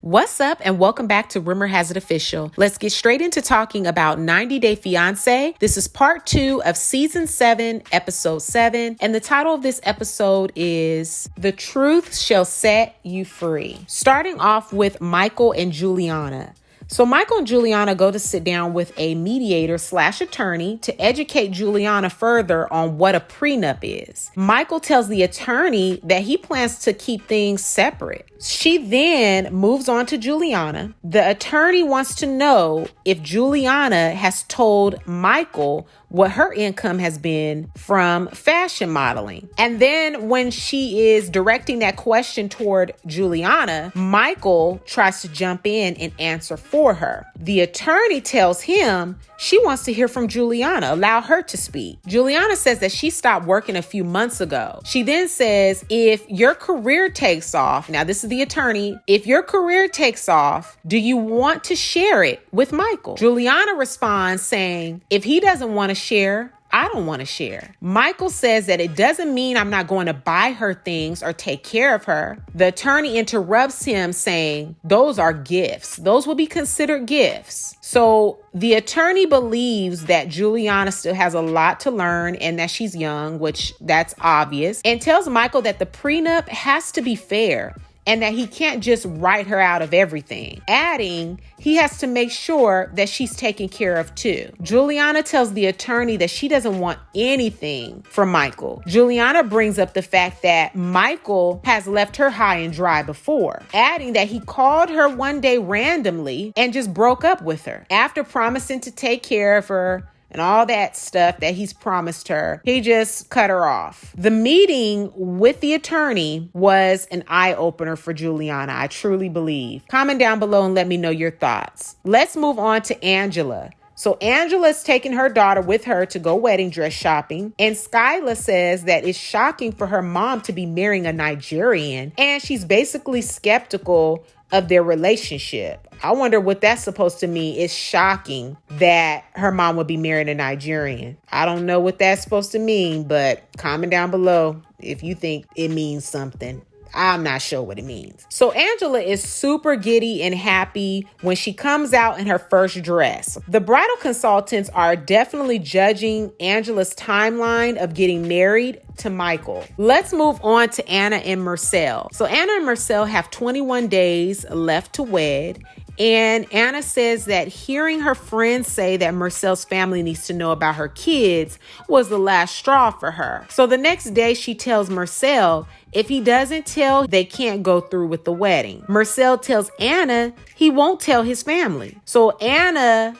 What's up and welcome back to Rumor Has It Official. Let's get straight into talking about 90 Day Fiance. This is part 2 of season 7, episode 7. And the title of this episode is The Truth Shall Set You Free. Starting off with Michael and Juliana. So Michael and Juliana go to sit down with a mediator/attorney to educate Juliana further on what a prenup is. Michael tells the attorney that he plans to keep things separate. She then moves on to Juliana. The attorney wants to know if Juliana has told Michael what her income has been from fashion modeling. And then when she is directing that question toward Juliana, Michael tries to jump in and answer for her. The attorney tells him she wants to hear from Juliana, allow her to speak. Juliana says that she stopped working a few months ago. She then says, if your career takes off, now this is the attorney, if your career takes off, do you want to share it with Michael? Juliana responds saying, if he doesn't want to share, I don't want to share. Michael says that it doesn't mean I'm not going to buy her things or take care of her. The attorney interrupts him saying, those are gifts. Those will be considered gifts. So the attorney believes that Juliana still has a lot to learn and that she's young, which that's obvious, and tells Michael that the prenup has to be fair and that he can't just write her out of everything, adding he has to make sure that she's taken care of too. Juliana tells the attorney that she doesn't want anything from Michael. Juliana brings up the fact that Michael has left her high and dry before, adding that he called her one day randomly and just broke up with her. After promising to take care of her and all that stuff that he's promised her, he just cut her off. The meeting with the attorney was an eye-opener for Juliana, I truly believe. Comment down below and let me know your thoughts. Let's move on to Angela. So Angela's taking her daughter with her to go wedding dress shopping. And Skyla says that it's shocking for her mom to be marrying a Nigerian. And she's basically skeptical of their relationship. I wonder what that's supposed to mean. It's shocking that her mom would be marrying a Nigerian. I don't know what that's supposed to mean, but comment down below if you think it means something. I'm not sure what it means. So Angela is super giddy and happy when she comes out in her first dress. The bridal consultants are definitely judging Angela's timeline of getting married to Michael. Let's move on to Anna and Mursel. So Anna and Mursel have 21 days left to wed. And Anna says that hearing her friends say that Mursel's family needs to know about her kids was the last straw for her. So the next day she tells Mursel if he doesn't tell, they can't go through with the wedding. Mursel tells Anna he won't tell his family. So Anna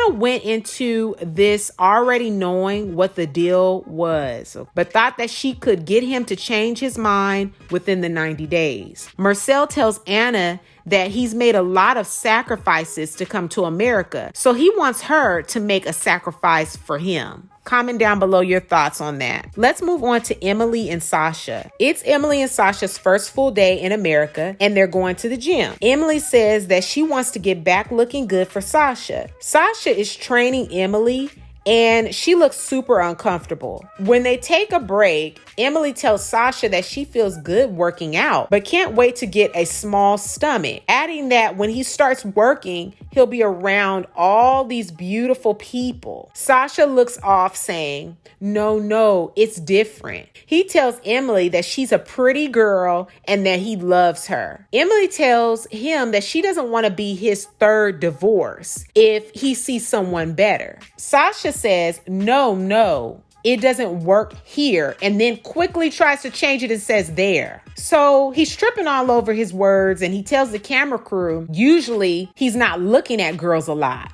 went into this already knowing what the deal was, but thought that she could get him to change his mind within the 90 days. Mursel tells Anna that he's made a lot of sacrifices to come to America, so he wants her to make a sacrifice for him. Comment down below your thoughts on that. Let's move on to Emily and Sasha. It's Emily and Sasha's first full day in America, and they're going to the gym. Emily says that she wants to get back looking good for Sasha. Sasha is training Emily, and she looks super uncomfortable. When they take a break, Emily tells Sasha that she feels good working out, but can't wait to get a small stomach, adding that when he starts working, he'll be around all these beautiful people. Sasha looks off saying, no, it's different. He tells Emily that she's a pretty girl and that he loves her. Emily tells him that she doesn't want to be his third divorce if he sees someone better. Sasha says, no, it doesn't work here, and then quickly tries to change it and says there. So he's tripping all over his words, and he tells the camera crew, usually he's not looking at girls a lot.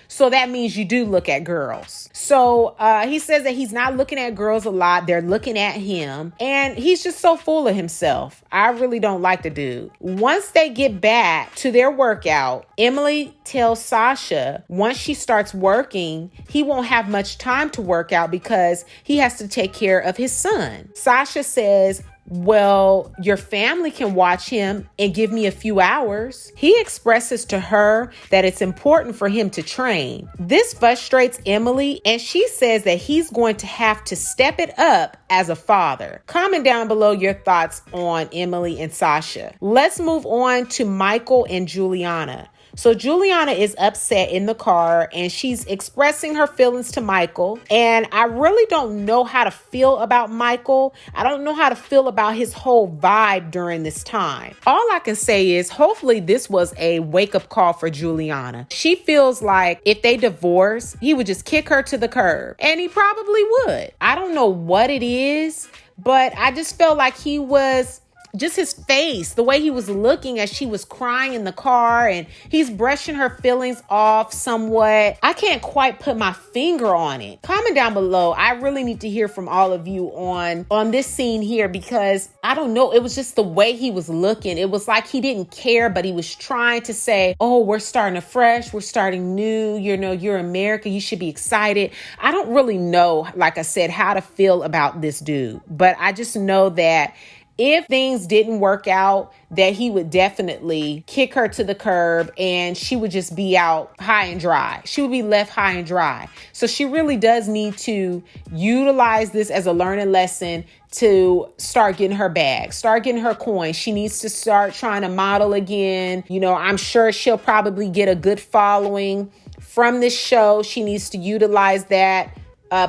So that means you do look at girls. So he says that he's not looking at girls a lot. They're looking at him. And he's just so full of himself. I really don't like the dude. Once they get back to their workout, Emily tells Sasha once she starts working, he won't have much time to work out because he has to take care of his son. Sasha says, Well, your family can watch him and give me a few hours. He expresses to her that it's important for him to train. This frustrates Emily, and she says that he's going to have to step it up as a father. Comment down below your thoughts on Emily and Sasha. Let's move on to Michael and Juliana. So Juliana is upset in the car and she's expressing her feelings to Michael. And I really don't know how to feel about Michael. I don't know how to feel about his whole vibe during this time. All I can say is hopefully this was a wake-up call for Juliana. She feels like if they divorce, he would just kick her to the curb. And he probably would. I don't know what it is, but I just felt like he was... just his face, the way he was looking as she was crying in the car, and he's brushing her feelings off somewhat. I can't quite put my finger on it. Comment down below. I really need to hear from all of you on this scene here, because I don't know. It was just the way he was looking. It was like he didn't care, but he was trying to say, oh, we're starting afresh. We're starting new. You know, you're America. You should be excited. I don't really know, like I said, how to feel about this dude, but I just know that if things didn't work out, that he would definitely kick her to the curb and she would just be out high and dry. She would be left high and dry. So she really does need to utilize this as a learning lesson to start getting her bag, start getting her coins. She needs to start trying to model again. You know, I'm sure she'll probably get a good following from this show. She needs to utilize that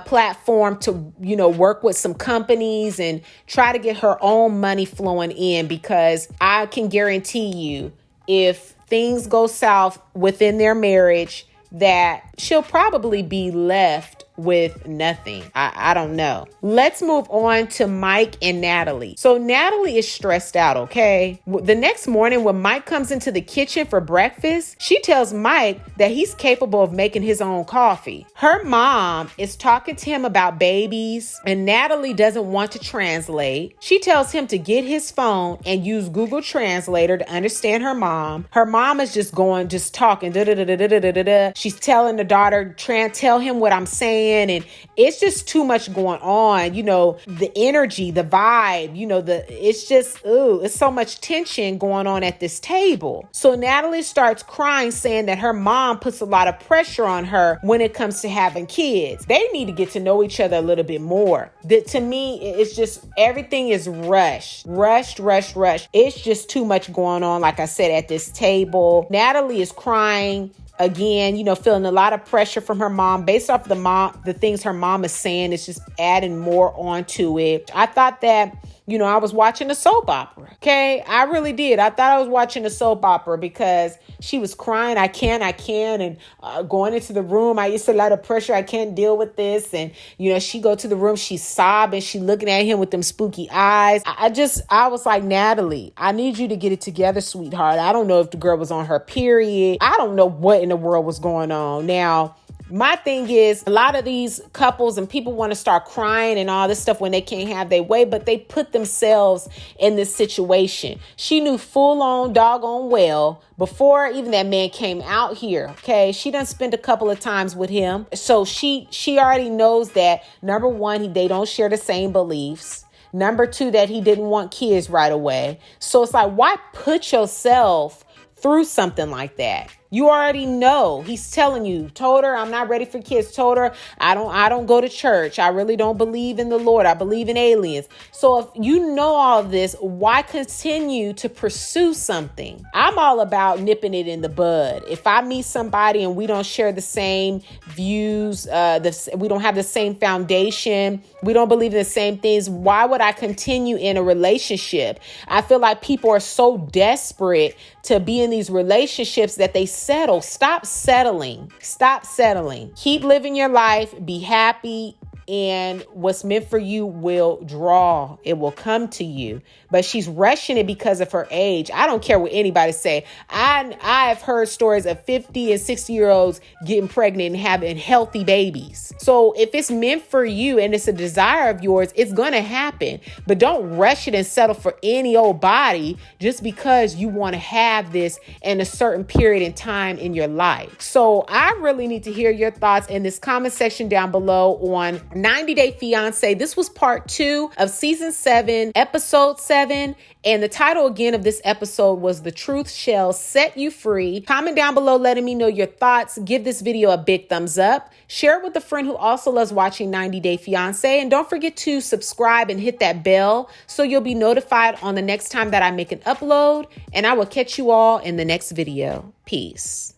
platform to, you know, work with some companies and try to get her own money flowing in, because I can guarantee you if things go south within their marriage, that she'll probably be left with nothing. I don't know. Let's move on to Mike and Natalie. So Natalie is stressed out, okay? The next morning when Mike comes into the kitchen for breakfast, she tells Mike that he's capable of making his own coffee. Her mom is talking to him about babies, and Natalie doesn't want to translate. She tells him to get his phone and use Google Translator to understand her mom. Her mom is just talking. She's telling the daughter, tell him what I'm saying. And it's just too much going on. You know, the energy, the vibe, you know, it's just, it's so much tension going on at this table. So Natalie starts crying, saying that her mom puts a lot of pressure on her when it comes to having kids. They need to get to know each other a little bit more. To me, it's just, everything is rushed. It's just too much going on, like I said, at this table. Natalie is crying. Again, you know, feeling a lot of pressure from her mom based off the things her mom is saying. It's just adding more onto it. I thought that, you know, I was watching a soap opera. Okay. I really did. I thought I was watching a soap opera because she was crying. I can't. And going into the room, I used to a lot of pressure. I can't deal with this. And, you know, she go to the room, she's sobbing. She looking at him with them spooky eyes. I was like, Natalie, I need you to get it together, sweetheart. I don't know if the girl was on her period. I don't know what in the world was going on. Now, my thing is, a lot of these couples and people want to start crying and all this stuff when they can't have their way, but they put themselves in this situation. She knew full on doggone well before even that man came out here. Okay. She done spent a couple of times with him. So she already knows that, number one, they don't share the same beliefs. Number two, that he didn't want kids right away. So it's like, why put yourself through something like that? You already know. He's telling you, told her, I'm not ready for kids. Told her, I don't go to church. I really don't believe in the Lord. I believe in aliens. So if you know all of this, why continue to pursue something? I'm all about nipping it in the bud. If I meet somebody and we don't share the same views, we don't have the same foundation, we don't believe in the same things, why would I continue in a relationship? I feel like people are so desperate to be in these relationships that they settle. Stop settling. Keep living your life. Be happy. And what's meant for you will draw. It will come to you. But she's rushing it because of her age. I don't care what anybody say. I've heard stories of 50 and 60-year-olds getting pregnant and having healthy babies. So if it's meant for you and it's a desire of yours, it's going to happen. But don't rush it and settle for any old body just because you want to have this in a certain period in time in your life. So I really need to hear your thoughts in this comment section down below on 90 Day Fiance. This was part 2 of season 7, episode 7. And the title again of this episode was The Truth Shall Set You Free. Comment down below letting me know your thoughts. Give this video a big thumbs up. Share it with a friend who also loves watching 90 Day Fiance. And don't forget to subscribe and hit that bell so you'll be notified on the next time that I make an upload. And I will catch you all in the next video. Peace.